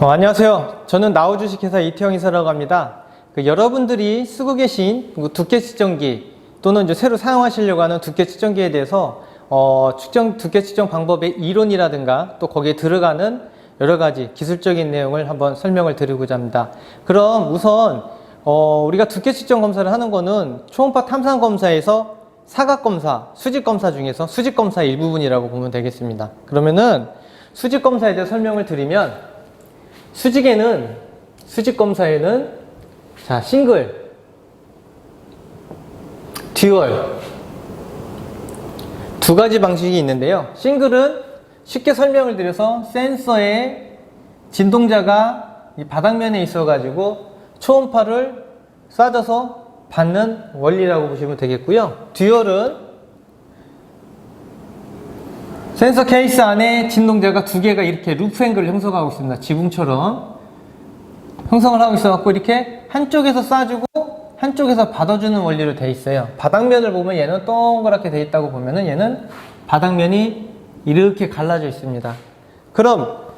안녕하세요. 저는 나우주식회사 이태영 이사라고 합니다. 여러분들이 쓰고 계신 두께 측정기 또는 이제 새로 사용하시려고 하는 두께 측정기에 대해서 두께 측정 방법의 이론이라든가 또 거기에 들어가는 여러 가지 기술적인 내용을 한번 설명을 드리고자 합니다. 그럼 우선 우리가 두께 측정 검사를 하는 거는 초음파 탐상 검사에서 사각 검사, 수직 검사 중에서 수직 검사의 일부분이라고 보면 되겠습니다. 그러면은 수직 검사에 대해 설명을 드리면 수직 검사에는 자, 싱글, 듀얼 두 가지 방식이 있는데요. 싱글은 쉽게 설명을 드려서 센서의 진동자가 이 바닥면에 있어 가지고 초음파를 쏴줘서 받는 원리라고 보시면 되겠고요. 듀얼은 센서 케이스 안에 진동자가 두 개가 이렇게 루프 앵글을 형성하고 있습니다. 지붕처럼 형성을 하고 있어갖고 이렇게 한쪽에서 쏴주고 한쪽에서 받아주는 원리로 되어 있어요. 바닥면을 보면 얘는 동그랗게 되어 있다고 보면은 얘는 바닥면이 이렇게 갈라져 있습니다. 그럼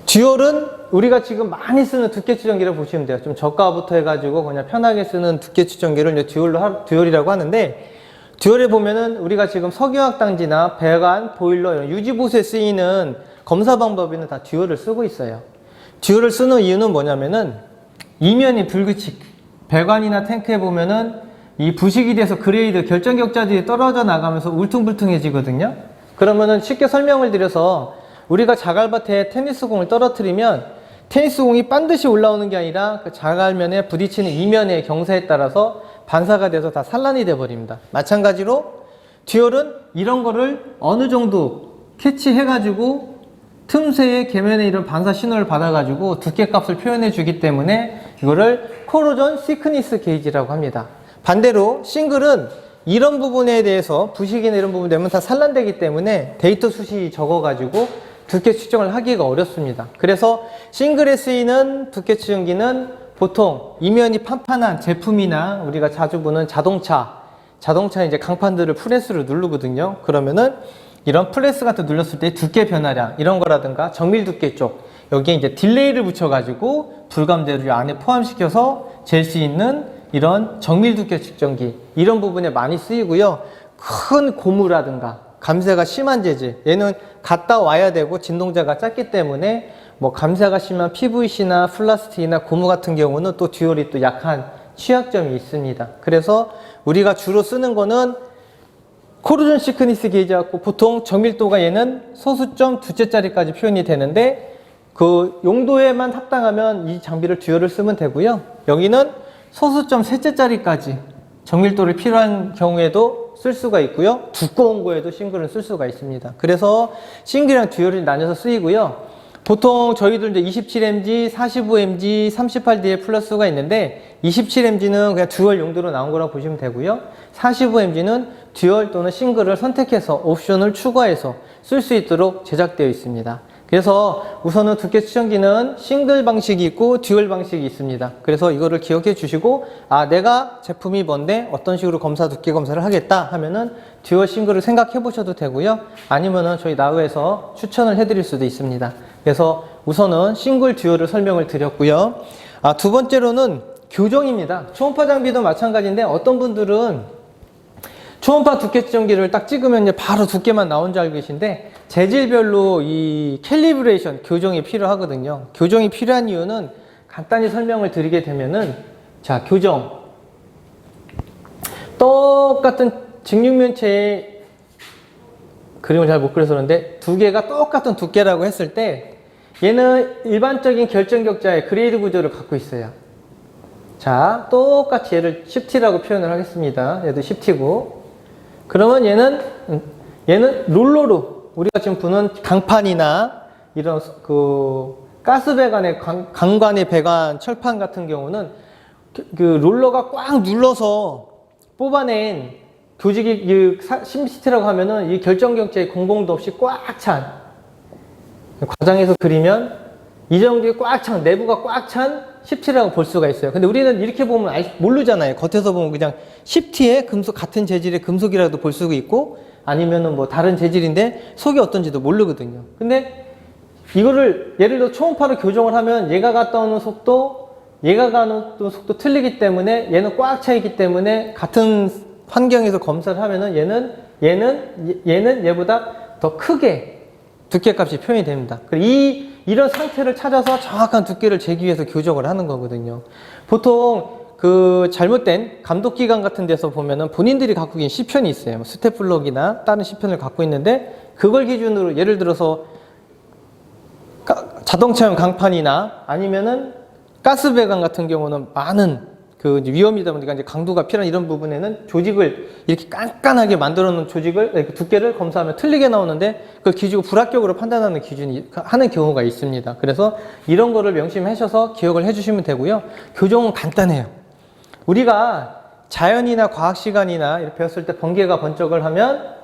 듀얼은 우리가 지금 많이 쓰는 두께 측정기를 보시면 돼요. 좀 저가부터 해가지고 그냥 편하게 쓰는 두께 측정기를 이제 듀얼이라고 하는데, 듀얼에 보면은 우리가 지금 석유화학 단지나 배관, 보일러 이런 유지보수에 쓰이는 검사 방법에는 다 듀얼을 쓰고 있어요. 듀얼을 쓰는 이유는 뭐냐면은 이면이 불규칙, 배관이나 탱크에 보면은 이 부식이 돼서 그레이드 결정 격자들이 떨어져 나가면서 울퉁불퉁해지거든요. 그러면은 쉽게 설명을 드려서 우리가 자갈밭에 테니스공을 떨어뜨리면 테니스공이 반드시 올라오는 게 아니라 그 자갈면에 부딪히는 이면의 경사에 따라서 반사가 돼서 다 산란이 돼 버립니다. 마찬가지로 듀얼은 이런 거를 어느 정도 캐치해 가지고 틈새에 계면에 이런 반사 신호를 받아 가지고 두께 값을 표현해 주기 때문에 이거를 코로전 시크니스 게이지라고 합니다. 반대로 싱글은 이런 부분에 대해서 부식이나 이런 부분 되면 다 산란되기 때문에 데이터 숫이 적어 가지고 두께 측정을 하기가 어렵습니다. 그래서 싱글에 쓰이는 두께 측정기는 보통 이면이 판판한 제품이나 우리가 자주 보는 자동차 이제 강판들을 프레스로 누르거든요. 그러면은 이런 프레스 같은 눌렀을 때 두께 변화량 이런 거라든가 정밀 두께 쪽 여기에 이제 딜레이를 붙여가지고 불감대를 안에 포함시켜서 잴 수 있는 이런 정밀 두께 측정기 이런 부분에 많이 쓰이고요. 큰 고무라든가 감쇄가 심한 재질 얘는 갔다 와야 되고 진동자가 작기 때문에 뭐 감쇄가 심한 PVC나 플라스틱이나 고무 같은 경우는 또 듀얼이 또 약한 취약점이 있습니다. 그래서 우리가 주로 쓰는 거는 코로전 시크니스 게이지 갖고 보통 정밀도가 얘는 소수점 두째짜리까지 표현이 되는데 그 용도에만 합당하면 이 장비를 듀얼을 쓰면 되고요. 여기는 소수점 셋째짜리까지 정밀도를 필요한 경우에도 쓸 수가 있고요. 두꺼운 거에도 싱글은 쓸 수가 있습니다. 그래서 싱글이랑 듀얼이 나뉘어서 쓰이고요. 보통 저희들 이제 27mg, 45mg, 38DA 플러스가 있는데 27mg는 그냥 듀얼 용도로 나온 거라고 보시면 되고요. 45mg는 듀얼 또는 싱글을 선택해서 옵션을 추가해서 쓸 수 있도록 제작되어 있습니다. 그래서 우선은 두께 측정기는 싱글 방식이 있고 듀얼 방식이 있습니다. 그래서 이거를 기억해 주시고 내가 제품이 뭔데 어떤 식으로 두께 검사를 하겠다 하면은 듀얼 싱글을 생각해 보셔도 되고요. 아니면은 저희 나우에서 추천을 해 드릴 수도 있습니다. 그래서 우선은 싱글 듀얼을 설명을 드렸고요. 두 번째로는 교정입니다. 초음파 장비도 마찬가지인데 어떤 분들은 초음파 두께 측정기를 딱 찍으면 이제 바로 두께만 나온 줄 알고 계신데 재질별로 이 캘리브레이션, 교정이 필요하거든요. 교정이 필요한 이유는 간단히 설명을 드리게 되면은 자, 교정. 똑같은 직육면체의 그림을 잘 못 그려서 그런데 두 개가 똑같은 두께라고 했을 때 얘는 일반적인 결정격자의 그레이드 구조를 갖고 있어요. 자, 똑같이 얘를 10T라고 표현을 하겠습니다. 얘도 10T고. 그러면 얘는 롤러로 우리가 지금 보는 강판이나 이런 가스배관의 강관의 배관 철판 같은 경우는 그 롤러가 꽉 눌러서 뽑아낸 조직이 10T라고 하면은 이 결정격자의 공공도 없이 꽉 찬 과장해서 그리면 이 정도의 꽉 찬 내부가 꽉 찬 10T라고 볼 수가 있어요. 근데 우리는 이렇게 보면 모르잖아요. 겉에서 보면 그냥 10T의 금속, 같은 재질의 금속이라도 볼 수가 있고, 아니면은 뭐 다른 재질인데 속이 어떤지도 모르거든요. 근데 이거를 예를 들어 초음파로 교정을 하면 얘가 갔다 오는 속도, 얘가 가는 속도 틀리기 때문에 얘는 꽉 차 있기 때문에 같은 환경에서 검사를 하면은 얘는 얘보다 더 크게 두께값이 표현이 됩니다. 이런 상태를 찾아서 정확한 두께를 재기 위해서 교정을 하는 거거든요. 보통 그 잘못된 감독기관 같은 데서 보면은 본인들이 갖고 있는 시편이 있어요. 뭐 스태플럭이나 다른 시편을 갖고 있는데 그걸 기준으로 예를 들어서 자동차용 강판이나 아니면은 가스배관 같은 경우는 많은 그 위험이다 보니까 이제 강도가 필요한 이런 부분에는 조직을 이렇게 깐깐하게 만들어 놓은 조직을 이렇게 두께를 검사하면 틀리게 나오는데 그걸 기준으로 불합격으로 판단하는 기준이 하는 경우가 있습니다. 그래서 이런 거를 명심하셔서 기억을 해주시면 되고요. 교정은 간단해요. 우리가 자연이나 과학 시간이나 이렇게 배웠을 때 번개가 번쩍을 하면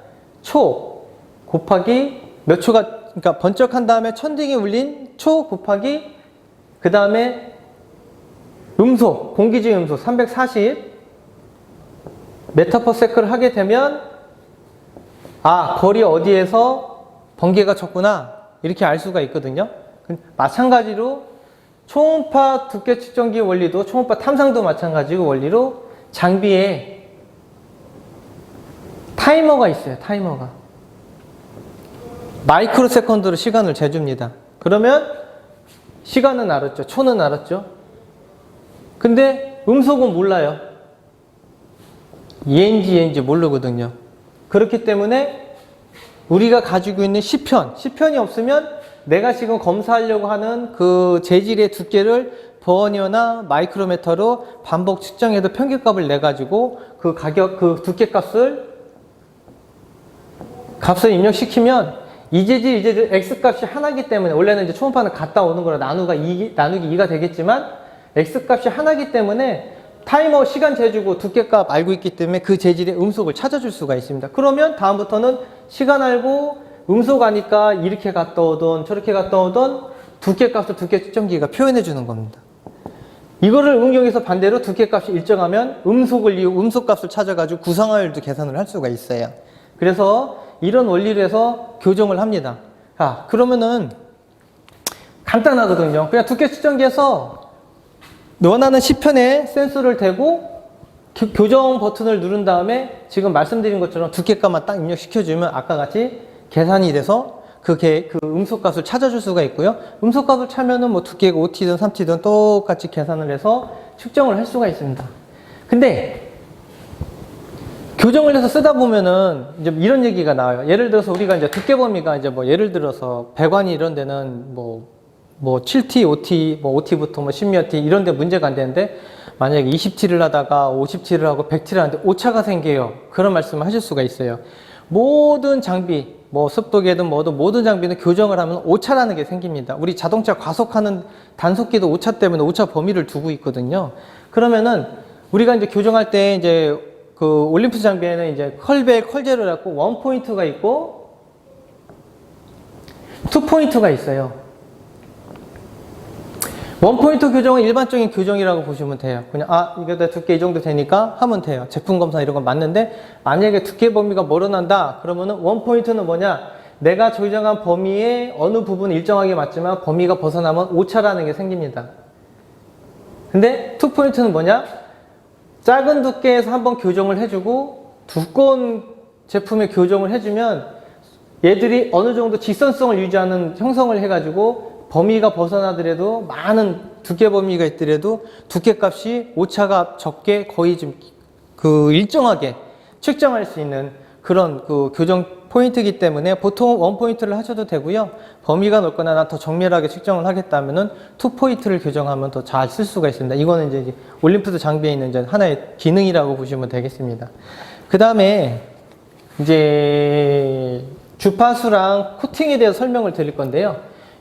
초 곱하기 몇 초가 그러니까 번쩍한 다음에 천둥이 울린 초 곱하기 그 다음에 음속, 공기중 음속 340 메타퍼세크를 하게 되면 거리 어디에서 번개가 쳤구나 이렇게 알 수가 있거든요. 마찬가지로 초음파 두께 측정기 원리도 초음파 탐상도 마찬가지고 원리로 장비에 타이머가 있어요. 타이머가 마이크로 세컨드로 시간을 재줍니다. 그러면 시간은 알았죠. 초는 알았죠. 근데 음속은 몰라요. 얘인지 모르거든요. 그렇기 때문에 우리가 가지고 있는 시편이 없으면 내가 지금 검사하려고 하는 그 재질의 두께를 버니어나 마이크로미터로 반복 측정해도 평균값을 내가지고 그 두께값을 입력시키면 이 재질 X값이 하나이기 때문에 원래는 이제 초음파는 갔다 오는 거라 나누기 2가 되겠지만 X값이 하나이기 때문에 타이머 시간 재주고 두께값 알고 있기 때문에 그 재질의 음속을 찾아줄 수가 있습니다. 그러면 다음부터는 시간 알고 음속 아니까 이렇게 갔다 오던 저렇게 갔다 오던 두께값을 두께 측정기가 표현해 주는 겁니다. 이거를 응용해서 반대로 두께값이 일정하면 음속을 이용 음속값을 찾아가지고 구성화율도 계산을 할 수가 있어요. 그래서 이런 원리로 해서 교정을 합니다. 그러면은 간단하거든요. 그냥 두께 측정기에서 원하는 시편에 센서를 대고 교정 버튼을 누른 다음에 지금 말씀드린 것처럼 두께값만 딱 입력시켜주면 아까 같이 계산이 돼서 그 음속값을 찾아줄 수가 있고요. 음속값을 차면은 뭐 두께가 5T든 3T든 똑같이 계산을 해서 측정을 할 수가 있습니다. 근데 교정을 해서 쓰다 보면은 이제 이런 얘기가 나와요. 예를 들어서 우리가 이제 두께 범위가 이제 뭐 예를 들어서 배관이 이런 데는 뭐 7T, 5T, 5T부터 10몇 T 이런 데 문제가 안 되는데 만약에 20T를 하다가 50T를 하고 100T를 하는데 오차가 생겨요. 그런 말씀을 하실 수가 있어요. 모든 장비, 습도계든 모든 장비는 교정을 하면 오차라는 게 생깁니다. 우리 자동차 과속하는 단속기도 오차 때문에 오차 범위를 두고 있거든요. 그러면은 우리가 이제 교정할 때 이제 그 올림푸스 장비에는 이제 컬제로라고 1포인트가 있고 2포인트가 있어요. 원포인트 교정은 일반적인 교정이라고 보시면 돼요. 그냥 이거 내 두께 이 정도 되니까 하면 돼요. 제품 검사 이런 건 맞는데 만약에 두께 범위가 멀어난다 그러면은 원포인트는 뭐냐? 내가 조정한 범위의 어느 부분은 일정하게 맞지만 범위가 벗어나면 오차라는 게 생깁니다. 근데 2포인트는 뭐냐? 작은 두께에서 한번 교정을 해주고 두꺼운 제품에 교정을 해주면 얘들이 어느 정도 직선성을 유지하는 형성을 해가지고 범위가 벗어나더라도 많은 두께 범위가 있더라도 두께값이 오차가 적게 거의 좀 일정하게 측정할 수 있는 그런 교정 포인트이기 때문에 보통 1포인트를 하셔도 되고요. 범위가 넓거나 더 정밀하게 측정을 하겠다면은 2포인트를 교정하면 더 잘 쓸 수가 있습니다. 이거는 이제 올림푸스 장비에 있는 이제 하나의 기능이라고 보시면 되겠습니다. 그 다음에 이제 주파수랑 코팅에 대해서 설명을 드릴 건데요.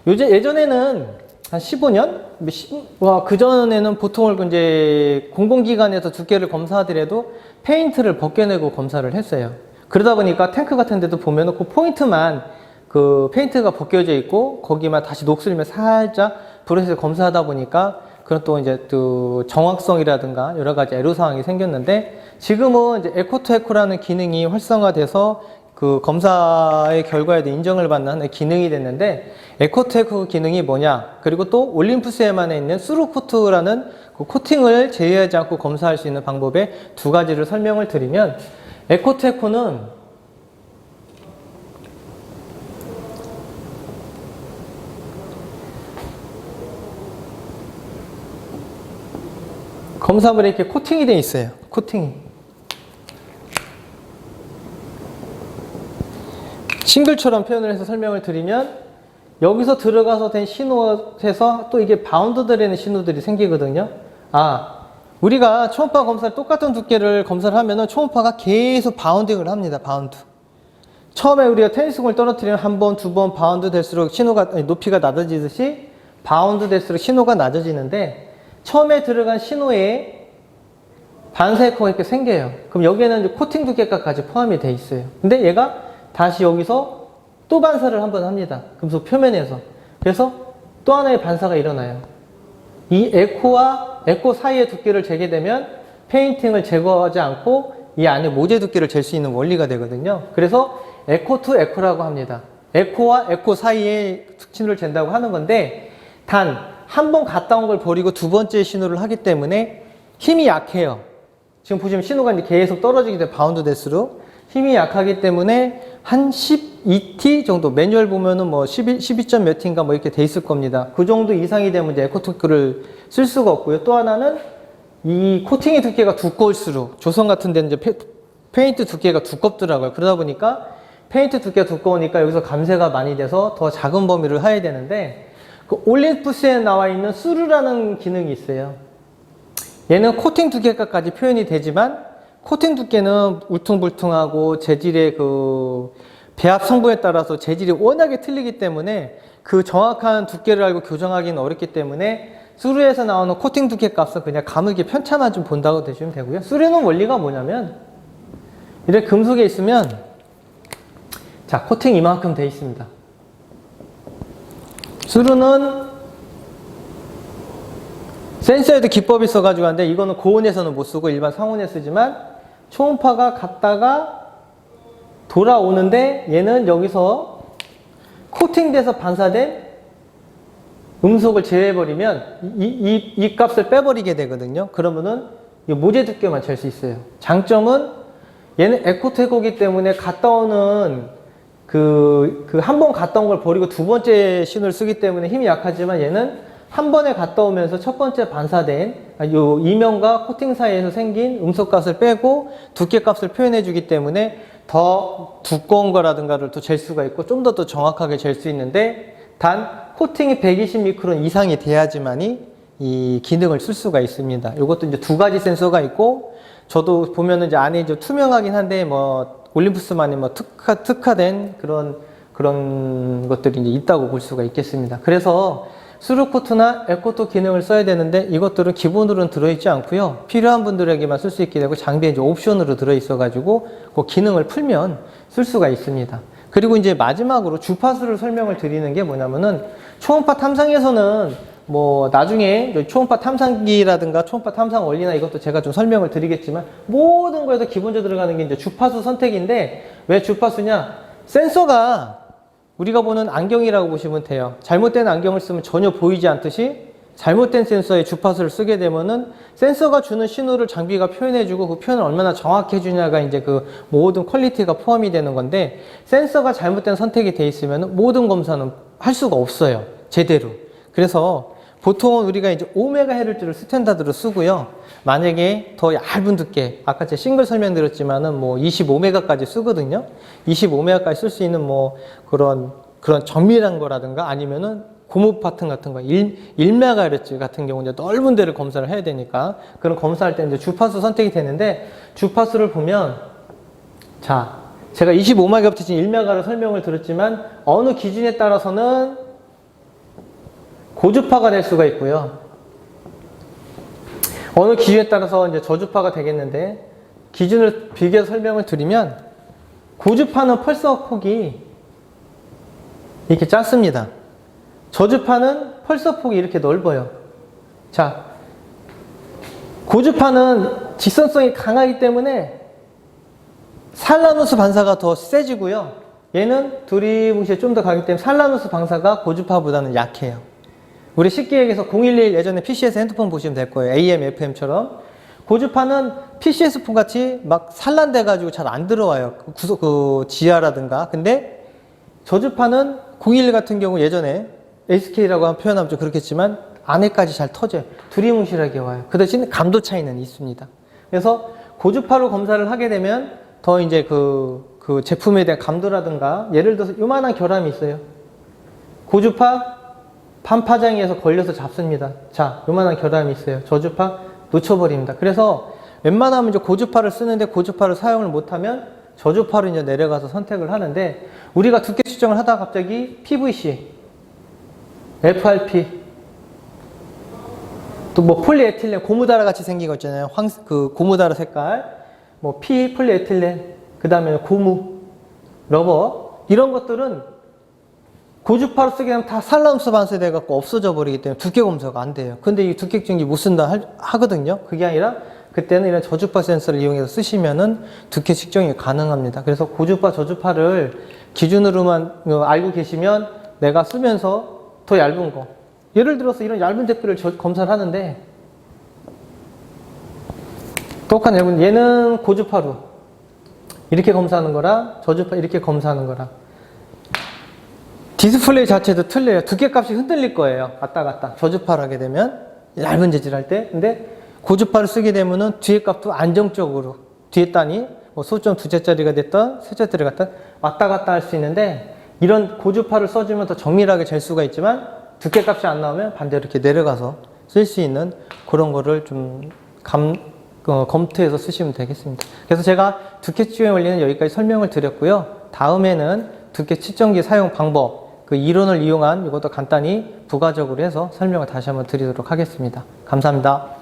예전에는 한 15년? 그전에는 보통 이제 공공기관에서 두께를 검사하더라도 페인트를 벗겨내고 검사를 했어요. 그러다 보니까 탱크 같은 데도 보면 그 포인트만 그 페인트가 벗겨져 있고 거기만 다시 녹슬면 살짝 불에서 검사하다 보니까 그런 또 이제 또 정확성이라든가 여러 가지 애로사항이 생겼는데 지금은 이제 에코 투 에코라는 기능이 활성화돼서 그 검사의 결과에도 인정을 받는 하나의 기능이 됐는데, 에코테크 기능이 뭐냐, 그리고 또 올림푸스에만 있는 수루코트라는 그 코팅을 제외하지 않고 검사할 수 있는 방법의 두 가지를 설명을 드리면, 에코테크는 검사물에 이렇게 코팅이 되어 있어요. 코팅이. 싱글처럼 표현을 해서 설명을 드리면, 여기서 들어가서 된 신호에서 또 이게 바운드되는 신호들이 생기거든요. 우리가 초음파 검사를 똑같은 두께를 검사를 하면은 초음파가 계속 바운딩을 합니다. 바운드. 처음에 우리가 테니스공을 떨어뜨리면 한 번, 두 번 바운드 될수록 높이가 낮아지듯이 바운드 될수록 신호가 낮아지는데, 처음에 들어간 신호에 반사에코가 이렇게 생겨요. 그럼 여기에는 이제 코팅 두께까지 포함이 돼 있어요. 근데 얘가 다시 여기서 또 반사를 한번 합니다. 금속 표면에서. 그래서 또 하나의 반사가 일어나요. 이 에코와 에코 사이의 두께를 재게 되면 페인팅을 제거하지 않고 이 안에 모재 두께를 잴 수 있는 원리가 되거든요. 그래서 에코 투 에코라고 합니다. 에코와 에코 사이의 특징을 잰다고 하는 건데, 단 한 번 갔다 온 걸 버리고 두 번째 신호를 하기 때문에 힘이 약해요. 지금 보시면 신호가 이제 계속 떨어지게 돼, 바운드 될수록. 힘이 약하기 때문에 한 12T 정도, 매뉴얼 보면은 뭐 12점 몇 T인가 뭐 이렇게 돼 있을 겁니다. 그 정도 이상이 되면 이제 에코테크를 쓸 수가 없고요. 또 하나는 이 코팅의 두께가 두꺼울수록, 조선 같은 데는 이제 페인트 두께가 두껍더라고요. 그러다 보니까 페인트 두께가 두꺼우니까 여기서 감쇄가 많이 돼서 더 작은 범위를 해야 되는데, 그 올림푸스에 나와 있는 수르라는 기능이 있어요. 얘는 코팅 두께까지 표현이 되지만, 코팅 두께는 울퉁불퉁하고 재질의 그 배합 성분에 따라서 재질이 워낙에 틀리기 때문에 그 정확한 두께를 알고 교정하기는 어렵기 때문에, 수르에서 나오는 코팅 두께 값은 그냥 가물게 편차만 좀 본다고 보시면 되고요. 수르는 원리가 뭐냐면, 이렇게 금속에 있으면, 자, 코팅 이만큼 돼 있습니다. 수르는 센서에도 기법이 있어가지고 하는데, 이거는 고온에서는 못 쓰고 일반 상온에 쓰지만, 초음파가 갔다가 돌아오는데 얘는 여기서 코팅돼서 반사된 음속을 제외해버리면 이 값을 빼버리게 되거든요. 그러면은 이 모재 두께만 잴 수 있어요. 장점은 얘는 에코테크이기 때문에 갔다 오는 한 번 갔다 온 걸 버리고 두 번째 신호를 쓰기 때문에 힘이 약하지만, 얘는 한 번에 갔다 오면서 첫 번째 반사된 요 이면과 코팅 사이에서 생긴 음속값을 빼고 두께값을 표현해 주기 때문에 더 두꺼운 거라든가를 또 잴 수가 있고 좀 더 정확하게 잴 수 있는데, 단 코팅이 120 미크론 이상이 돼야지만이 이 기능을 쓸 수가 있습니다. 이것도 이제 두 가지 센서가 있고, 저도 보면은 이제 안에 이제 투명하긴 한데 뭐 올림푸스만이 뭐 특화된 그런 것들이 이제 있다고 볼 수가 있겠습니다. 그래서 수루코트나 에코토 기능을 써야 되는데, 이것들은 기본으로는 들어있지 않고요. 필요한 분들에게만 쓸 수 있게 되고, 장비에 이제 옵션으로 들어있어가지고 그 기능을 풀면 쓸 수가 있습니다. 그리고 이제 마지막으로 주파수를 설명을 드리는 게 뭐냐면은, 초음파 탐상에서는 뭐 나중에 초음파 탐상기라든가 초음파 탐상 원리나 이것도 제가 좀 설명을 드리겠지만, 모든 거에서 기본적으로 들어가는 게 이제 주파수 선택인데, 왜 주파수냐? 센서가 우리가 보는 안경이라고 보시면 돼요. 잘못된 안경을 쓰면 전혀 보이지 않듯이 잘못된 센서에 주파수를 쓰게 되면은 센서가 주는 신호를 장비가 표현해주고, 그 표현을 얼마나 정확히 해주냐가 이제 그 모든 퀄리티가 포함이 되는 건데, 센서가 잘못된 선택이 돼 있으면 모든 검사는 할 수가 없어요. 제대로. 그래서 보통은 우리가 이제 5MHz를 스탠다드로 쓰고요. 만약에 더 얇은 두께, 아까 제가 싱글 설명드렸지만은 뭐 25메가까지 쓰거든요. 25메가까지 쓸 수 있는 뭐 그런 정밀한 거라든가, 아니면은 고무 파튼 같은 거, 1MHz 같은 경우 이제 넓은 데를 검사를 해야 되니까, 그런 검사할 때 이제 주파수 선택이 되는데, 주파수를 보면, 자, 제가 25MHz, 1MHz를 설명을 드렸지만, 어느 기준에 따라서는 고주파가 될 수가 있고요. 어느 기준에 따라서 이제 저주파가 되겠는데, 기준을 비교해서 설명을 드리면, 고주파는 펄서 폭이 이렇게 짧습니다. 저주파는 펄서 폭이 이렇게 넓어요. 자, 고주파는 직선성이 강하기 때문에 살라누스 반사가 더 세지고요. 얘는 두리뭉실에 좀 더 가기 때문에 살라누스 반사가 고주파보다는 약해요. 우리 쉽게 얘기해서 011 예전에 PCS 핸드폰 보시면 될 거예요. AM, FM처럼. 고주파는 PCS 폰 같이 막 산란돼가지고 잘 안 들어와요. 그 지하라든가. 근데 저주파는 011 같은 경우 예전에 SK라고 표현하면 좀 그렇겠지만 안에까지 잘 터져요. 두리뭉실하게 와요. 그 대신 감도 차이는 있습니다. 그래서 고주파로 검사를 하게 되면 더 이제 그 제품에 대한 감도라든가 예를 들어서 요만한 결함이 있어요. 고주파 반파장에서 걸려서 잡습니다. 자, 요만한 결함이 있어요. 저주파 놓쳐버립니다. 그래서 웬만하면 이제 고주파를 쓰는데 고주파를 사용을 못하면 저주파로 이제 내려가서 선택을 하는데 우리가 두께 측정을 하다가 갑자기 PVC, FRP, 또 뭐 폴리에틸렌, 고무다라 같이 생긴 거 있잖아요. 그 고무다라 색깔, 뭐 폴리에틸렌, 그 다음에 고무, 러버, 이런 것들은 고주파로 쓰게 되면 다 살라누스 반사돼 갖고 없어져 버리기 때문에 두께 검사가 안 돼요. 근데 이 두께 측정기 못 쓴다 하거든요. 그게 아니라 그때는 이런 저주파 센서를 이용해서 쓰시면은 두께 측정이 가능합니다. 그래서 고주파, 저주파를 기준으로만 알고 계시면 내가 쓰면서 더 얇은 거. 예를 들어서 이런 얇은 댓글을 검사를 하는데 똑같은 얇은 얘는 고주파로 이렇게 검사하는 거랑 저주파 이렇게 검사하는 거랑 디스플레이 자체도 틀려요. 두께값이 흔들릴 거예요. 왔다 갔다. 저주파를 하게 되면 얇은 재질 할 때. 근데 고주파를 쓰게 되면은 뒤에 값도 안정적으로 뒤에 단위 뭐 소점 2자짜리가 됐던 3자짜리가 됐던 왔다 갔다 할 수 있는데 이런 고주파를 써주면 더 정밀하게 잴 수가 있지만 두께값이 안 나오면 반대로 이렇게 내려가서 쓸 수 있는 그런 거를 좀 검토해서 쓰시면 되겠습니다. 그래서 제가 두께 측정의 원리는 여기까지 설명을 드렸고요. 다음에는 두께 측정기 사용 방법, 그 이론을 이용한 이것도 간단히 부가적으로 해서 설명을 다시 한번 드리도록 하겠습니다. 감사합니다.